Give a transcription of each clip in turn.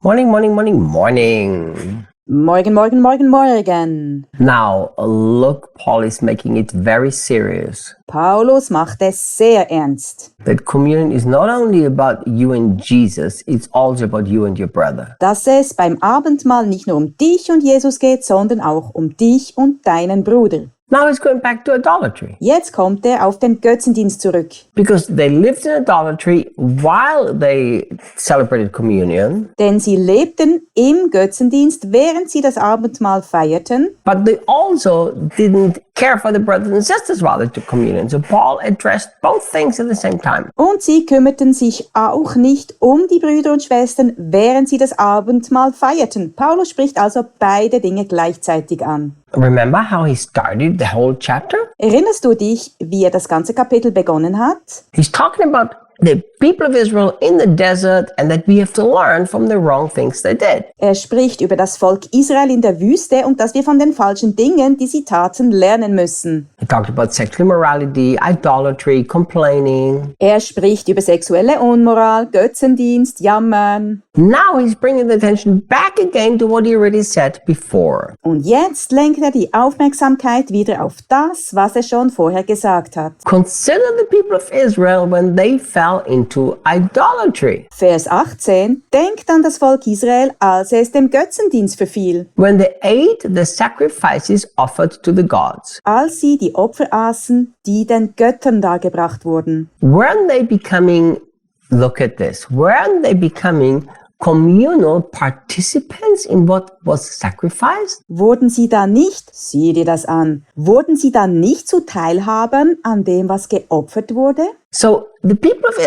Morning, morning, morning, morning. Morgen, morgen, morgen, morgen. Now, look, Paul is making it very serious. Paulus macht es sehr ernst. That communion is not only about you and Jesus, it's also about you and your brother. Dass es beim Abendmahl nicht nur um dich und Jesus geht, sondern auch um dich und deinen Bruder. Now he's going back to idolatry. Jetzt kommt er auf den Götzendienst zurück. Because they lived in idolatry while they celebrated communion. Denn sie lebten im Götzendienst, während sie das Abendmahl feierten. But they also didn't care for the brothers and sisters while they took communion. So Paul addressed both things at the same time. Und sie kümmerten sich auch nicht um die Brüder und Schwestern, während sie das Abendmahl feierten. Paulus spricht also beide Dinge gleichzeitig an. Remember how he started the whole chapter? Erinnerst du dich, wie er das ganze Kapitel begonnen hat? He's talking about the people of Israel in the desert and that we have to learn from the wrong things they did. Er spricht über das Volk Israel in der Wüste und dass wir von den falschen Dingen, die sie taten, lernen müssen. He talked about sexual immorality, idolatry, complaining. Er spricht über sexuelle Unmoral, Götzendienst, Jammern. Now he's bringing the attention back again to what he already said before. Und jetzt lenkt er die Aufmerksamkeit wieder auf das, was er schon vorher gesagt hat. Consider the people of Israel when they fell into idolatry. Vers 18. Denkt an das Volk Israel, als es dem Götzendienst verfiel. When they ate the sacrifices offered to the gods. Als sie die Opfer aßen, die den Göttern dargebracht wurden. Weren't they becoming, look at this, weren't they becoming communal participants in what was sacrificed? Wurden sie da nicht, sieh dir das an, wurden sie da nicht zu Teilhabern an dem, was geopfert wurde? So the people of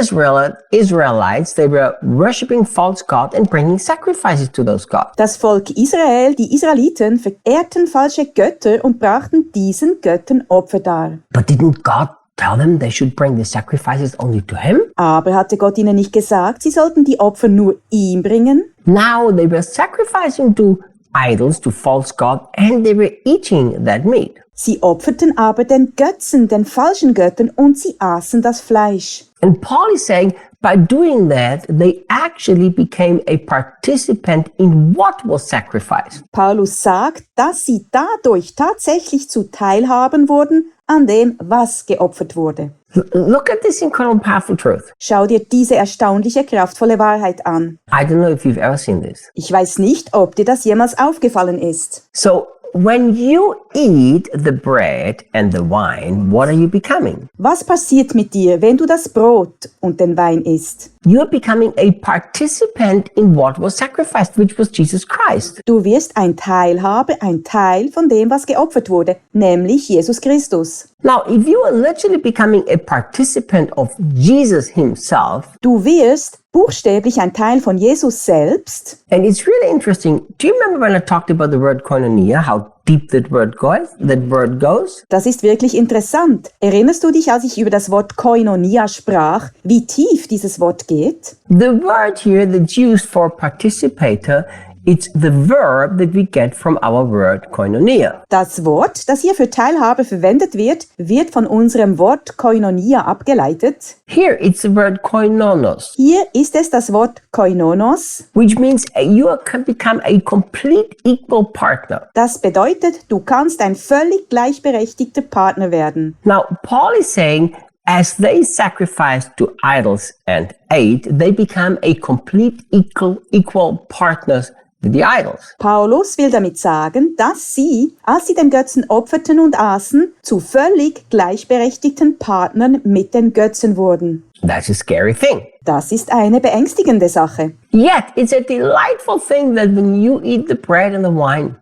Israelites, they were worshiping false gods and bringing sacrifices to those gods. Das Volk Israel, die Israeliten, verehrten falsche Götter und brachten diesen Göttern Opfer dar. But didn't God tell them they should bring the sacrifices only to him? Aber hatte Gott ihnen nicht gesagt, sie sollten die Opfer nur ihm bringen? Now they were sacrificing to idols, to false gods, and they were eating that meat. Sie opferten aber den Götzen, den falschen Göttern, und sie aßen das Fleisch. And Paul is saying, by doing that, they actually became a participant in what was sacrificed. Paulus sagt, dass sie dadurch tatsächlich zu Teilhaben wurden an dem, was geopfert wurde. Look at this incredible, powerful truth. Schau dir diese erstaunliche, kraftvolle Wahrheit an. I don't know if you've ever seen this. Ich weiß nicht, ob dir das jemals aufgefallen ist. So, when you eat the bread and the wine, what are you becoming? Was passiert mit dir, wenn du das Brot und den Wein isst? You're becoming a participant in what was sacrificed, which was Jesus Christ. Du wirst ein Teilhaber, ein Teil von dem, was geopfert wurde, nämlich Jesus Christus. Now, if you are literally becoming a participant of Jesus himself, Du wirst buchstäblich ein Teil von Jesus selbst. and it's really interesting. Do you remember when I talked about the word koinonia, how deep that word goes? Das ist wirklich interessant. Erinnerst du dich, als ich über das Wort Koinonia sprach, wie tief dieses Wort geht? The word here that's used for participator, it's the verb that we get from our word koinonia. Das Wort, das hier für Teilhabe verwendet wird, wird von unserem Wort Koinonia abgeleitet. Here it's the word koinonos, Hier ist es das Wort Koinonos. which means you can become a complete equal partner. Das bedeutet, du kannst ein völlig gleichberechtigter Partner werden. Now, Paul is saying, as they sacrificed to idols and ate, they become a complete equal partners with the idols. Paulus will damit sagen, dass sie, als sie den Götzen opferten und aßen, zu völlig gleichberechtigten Partnern mit den Götzen wurden. That's a scary thing. Das ist eine beängstigende Sache. Yet, it's a delightful thing that when you eat the bread and the wine,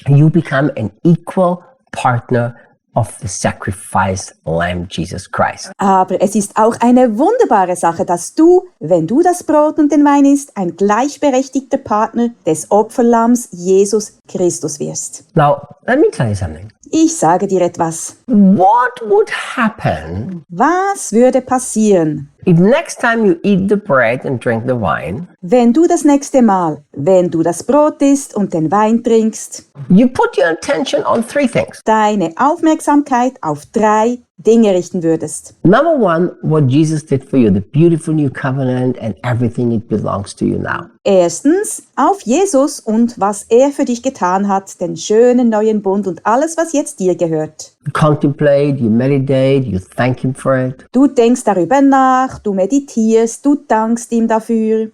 you become an equal partner of the sacrificed Lamb, Jesus Christ. Aber es ist auch eine wunderbare Sache, dass du, wenn du das Brot und den Wein isst, ein gleichberechtigter Partner des Opferlamms Jesus Christus wirst. Now, let me tell you something. Ich sage dir etwas. What would happen Was würde passieren, If next time you eat the bread and drink the wine, Wenn du das nächste Mal, wenn du das Brot isst und den Wein trinkst, you put your attention on 3 things. deine Aufmerksamkeit auf 3 Dinge richten würdest. Number 1, what Jesus did for you, the beautiful new covenant and everything it belongs to you now. Erstens auf Jesus und was er für dich getan hat, den schönen neuen Bund und alles, was jetzt dir gehört. You contemplate, you meditate, you thank Him for it. Du denkst darüber nach, du meditierst, du dankst ihm dafür.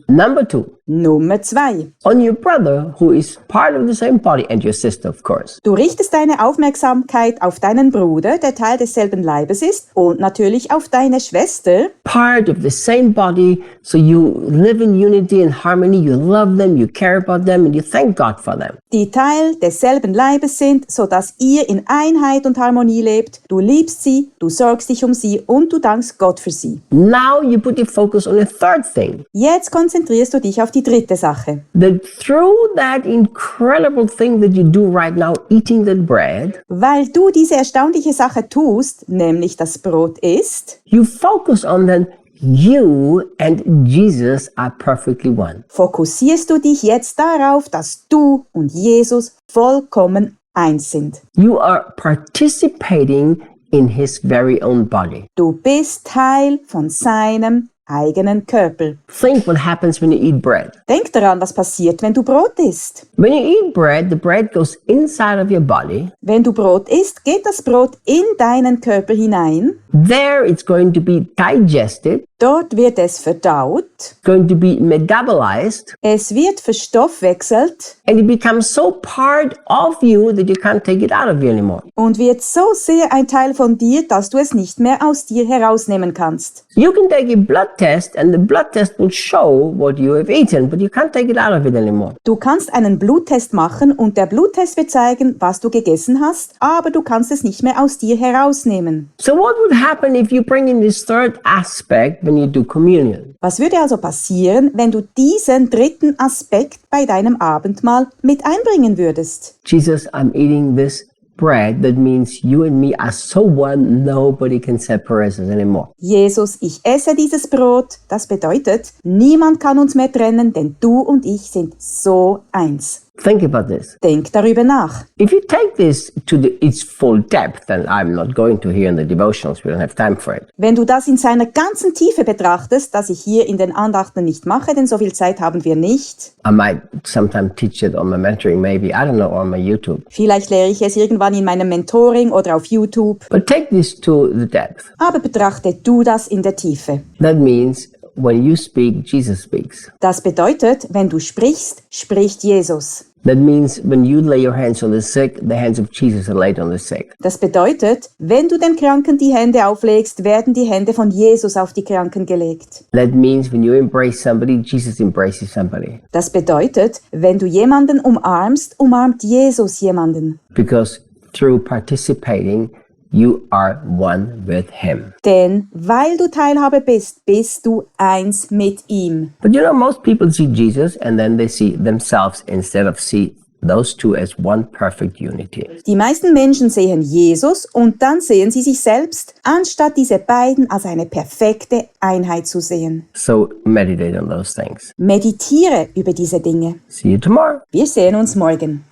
Number 2, Nummer 2. on your brother who is part of the same body and your sister, of course. Du richtest deine Aufmerksamkeit auf deinen Bruder, der Teil desselben Leibes ist, und natürlich auf deine Schwester. Part of the same body, so you live in unity and harmony, you love them, you care about them, and you thank God for them. Die Teil desselben Leibes sind, sodass ihr in Einheit und Harmonie lebt. Du liebst sie, du sorgst dich um sie und du dankst Gott für sie. Now you put your focus on a third thing. Jetzt konzentrierst du dich auf die dritte Sache. That through that incredible thing that you do right now, eating that bread, Weil du diese erstaunliche Sache tust, nämlich das Brot isst, you focus on that you and Jesus are perfectly one. fokussierst du dich jetzt darauf, dass du und Jesus vollkommen eins sind. You are participating in His very own body. Du bist Teil von seinem eigenen Körper. Think what happens when you eat bread. Denk daran, was passiert, wenn du Brot isst. When you eat bread, the bread goes inside of your body. Wenn du Brot isst, geht das Brot in deinen Körper hinein. There it's going to be digested, Dort wird es verdaut. going to be metabolized, Es wird verstoffwechselt and it becomes so part of you that you can't take it out of you anymore. und wird so sehr ein Teil von dir, dass du es nicht mehr aus dir herausnehmen kannst. You can take a blood test and the blood test will show what you have eaten, but you can't take it out of it anymore. Du kannst einen Bluttest machen und der Bluttest wird zeigen, was du gegessen hast, aber du kannst es nicht mehr aus dir herausnehmen. So what would happen if you bring in this third aspect when you do communion? Was würde also passieren, wenn du diesen dritten Aspekt bei deinem Abendmahl mit einbringen würdest? Jesus, I'm eating this bread. That means you and me are so one, nobody can separate us anymore. Jesus, ich esse dieses Brot. Das bedeutet, niemand kann uns mehr trennen, denn du und ich sind so eins. Think about this. Denk darüber nach. If you take this to its full depth, and I'm not going to here in the devotionals, we don't have time for it. Wenn du das in seiner ganzen Tiefe betrachtest, das ich hier in den Andachten nicht mache, denn so viel Zeit haben wir nicht. I might sometime teach it on my mentoring, maybe, I don't know, or on my YouTube. Vielleicht lehre ich es irgendwann in meinem Mentoring oder auf YouTube. But take this to the depth. Aber betrachte du das in der Tiefe. That means when you speak, Jesus speaks. Das bedeutet, wenn du sprichst, spricht Jesus. That means when you lay your hands on the sick, the hands of Jesus are laid on the sick. Das bedeutet, wenn du den Kranken die Hände auflegst, werden die Hände von Jesus auf die Kranken gelegt. That means when you embrace somebody, Jesus embraces somebody. Das bedeutet, wenn du jemanden umarmst, umarmt Jesus jemanden. Because through participating, you are one with Him. Denn weil du Teilhabe bist, bist du eins mit ihm. But you know, most people see Jesus and then they see themselves instead of see those two as one perfect unity. Die meisten Menschen sehen Jesus und dann sehen sie sich selbst, anstatt diese beiden als eine perfekte Einheit zu sehen. So meditate on those things. Meditiere über diese Dinge. See you tomorrow. Wir sehen uns morgen.